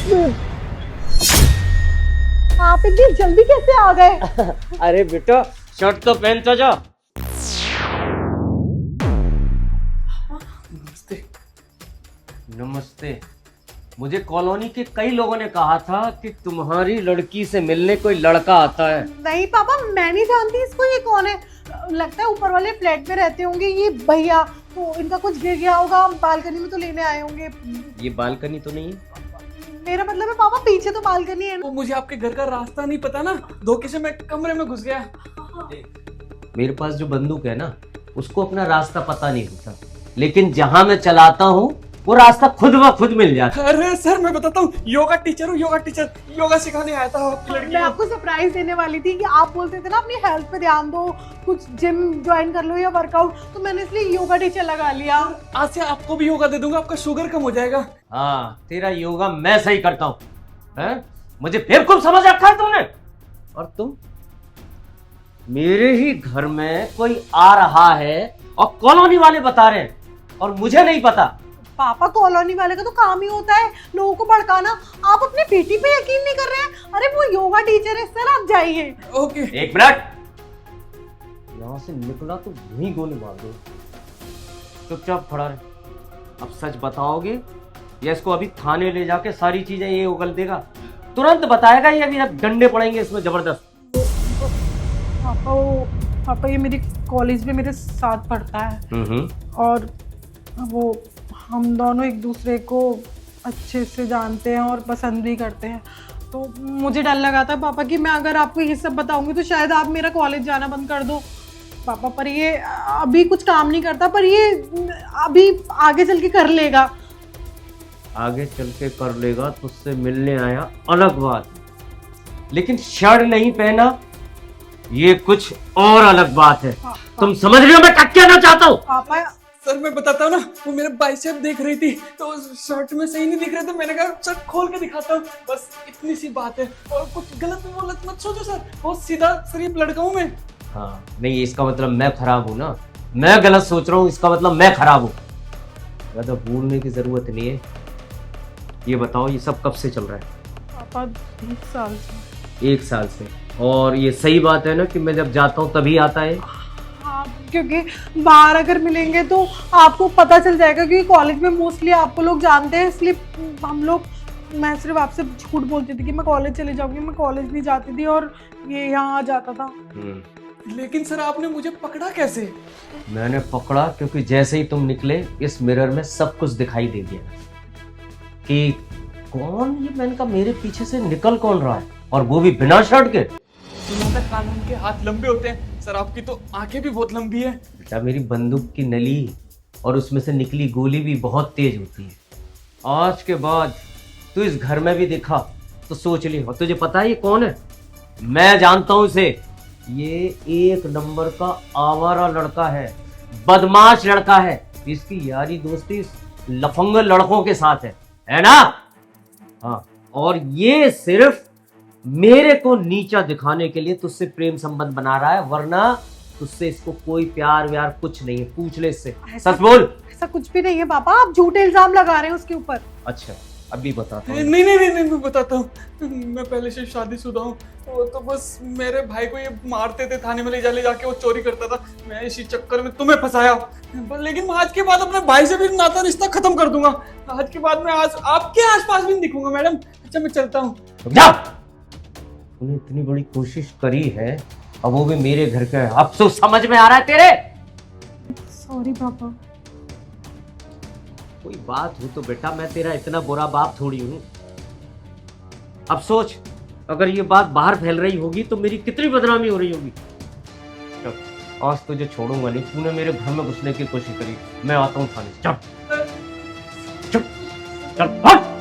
आप इतनी जल्दी कैसे आ गए? अरे बेटा शर्ट तो पहन तो जा। नमस्ते। नमस्ते। मुझे कॉलोनी के कई लोगों ने कहा था कि तुम्हारी लड़की से मिलने कोई लड़का आता है। नहीं पापा, मैं नहीं जानती इसको, ये कौन है। लगता है ऊपर वाले फ्लैट में रहते होंगे ये भैया, तो इनका कुछ गिर गया होगा, बालकनी में तो लेने आए होंगे। ये बालकनी तो नहीं है? मेरा मतलब है पापा, पीछे तो बालकनी है ना। वो मुझे आपके घर का रास्ता नहीं पता ना, धोखे से मैं कमरे में घुस गया। मेरे पास जो बंदूक है ना, उसको अपना रास्ता पता नहीं होता, लेकिन जहां मैं चलाता हूँ वो रास्ता खुद ब खुद मिल जाता है। अरे सर मैं बताता हूँ, योगा टीचर हूँ, योगा टीचर। योगा सिखाने आया था आपकी लड़की मैं को। आपको सरप्राइज देने वाली थी कि आप बोलते थे ना अपनी हेल्थ पे ध्यान दो, कुछ जिम ज्वाइन कर लो या वर्कआउट, तो मैंने इसलिए योगा टीचर लगा लिया। आज से आपको भी योगा दे दूंगा, आपका शुगर कम हो जाएगा। हाँ, तेरा योगा मैं सही करता हूँ। हैं? मुझे बेवकूफ समझ रखा है तुमने। और तुम, मेरे ही घर में कोई आ रहा है और कॉलोनी वाले बता रहे हैं और मुझे नहीं पता। पापा कॉलोनी वाले का तो काम ही होता है लोगों को भड़काना। आप अपनी बेटी पे यकीन नहीं कर रहे हैं? अरे वो योगा टीचर है सर, आप जाइए। ओके। एक मिनट, यहां से निकला तो वहीं गोली मार दो। चुपचाप खड़ा रहे। अब सच बताओगे या इसको अभी थाने ले जाके सारी चीजें ये उगल देगा? तुरंत बताएगा या अभी अब डंडे पड़ेंगे इसमें जबरदस्त? पापा ये मेरी कॉलेज में मेरे साथ पढ़ता है और वो हम दोनों एक दूसरे को अच्छे से जानते हैं और पसंद भी करते हैं, तो मुझे डर लगा था पापा कि मैं अगर आपको ये सब बताऊंगी तो शायद आप मेरा कॉलेज जाना बंद कर दो पापा। पर ये अभी कुछ काम नहीं करता, पर ये अभी आगे चल के कर लेगा। आगे चल के कर लेगा तो उससे मिलने आया अलग बात, लेकिन शर्ट नहीं पहना ये कुछ और अलग बात है। तुम समझ रहे हो मैं क्या कहना चाहता हूँ? पापा सर मैं बताता हूँ ना, वो मेरे बाइसेप देख रही थी तो शर्ट में सही नहीं दिख रहे थे, मैंने कहा शर्ट खोल के दिखाता हूँ, बस इतनी सी बात है। और कुछ गलत भी बोला मत सोचो सर, बहुत सीधा शरीफ लड़का हूँ मैं। हाँ नहीं, इसका मतलब मैं खराब हूँ ना, मैं गलत सोच रहा हूँ इसका मतलब मैं खराब हूँ। ज्यादा भूलने की जरूरत नहीं है। ये बताओ ये सब कब से चल रहा है? पापा 1 साल से। 1 साल से? और ये सही बात है ना कि मैं जब जाता हूँ तभी आता है? हाँ, क्योंकि बाहर अगर मिलेंगे तो आपको पता चल जाएगा, क्योंकि कॉलेज में मोस्टली आपको लोग जानते हैं, इसलिए मैं सिर्फ आपसे झूठ बोलती थी कि मैं कॉलेज चले जाऊंगी। मैं कॉलेज नहीं जाती थी और ये यहाँ आ जाता था। लेकिन सर आपने मुझे पकड़ा कैसे? मैंने पकड़ा क्योंकि जैसे ही तुम निकले इस मिरर में सब कुछ दिखाई दे गया कि कौन ये, मैंने कहा मेरे पीछे से निकल कौन रहा है और वो भी बिना शर्ट के। सुना था कानून के हाथ लंबे होते हैं, सर आपकी तो आंखें भी बहुत लंबी है। बेटा मेरी बंदूक की नली और उसमें से निकली गोली भी बहुत तेज होती है। आज के बाद तू इस घर में भी दिखा तो सोच ली। और तुझे पता है ये कौन है? मैं जानता हूं इसे। ये 1 नंबर का आवारा लड़का है, बदमाश लड़का है। इसकी यारी दोस्ती लफंगे लड़कों के साथ है ना? हाँ, और ये सिर्फ मेरे को नीचा दिखाने के लिए तुझसे प्रेम संबंध बना रहा है, वरना तुझसे इसको कोई प्यार व्यार कुछ नहीं है। पूछ ले इससे, सच बोल। ऐसा कुछ भी नहीं है पापा, आप झूठे इल्जाम लगा रहे हैं उसके ऊपर। अच्छा अभी बताता हूँ। नहीं मैं बताता हूँ। मैं पहले से शादीशुदा हूँ, तो बस मेरे भाई को ये मारते थे, थाने में ले जाके वो चोरी करता था। मैं इसी चक्कर में तुम्हें फंसाया, लेकिन मैं आज के बाद अपने भाई से भी नाता रिश्ता खत्म कर दूंगा। आज के बाद मैं आज आपके आसपास भी नहीं दिखूंगा मैडम। अच्छा मैं चलता हूँ। तूने इतनी बड़ी कोशिश करी है और वो भी मेरे घर का है, अफसोस समझ में आ रहा है तेरे? सॉरी पापा। कोई बात हो तो बेटा मैं तेरा इतना बुरा बाप थोड़ी हूं। अब सोच, अगर ये बात बाहर फैल रही होगी तो मेरी कितनी बदनामी हो रही होगी। चल, आज तुझे छोड़ूंगा नहीं। तूने मेरे घर में घुसने की कोशिश करी, मैं आता हूँ थाने। चल चल चल, हट।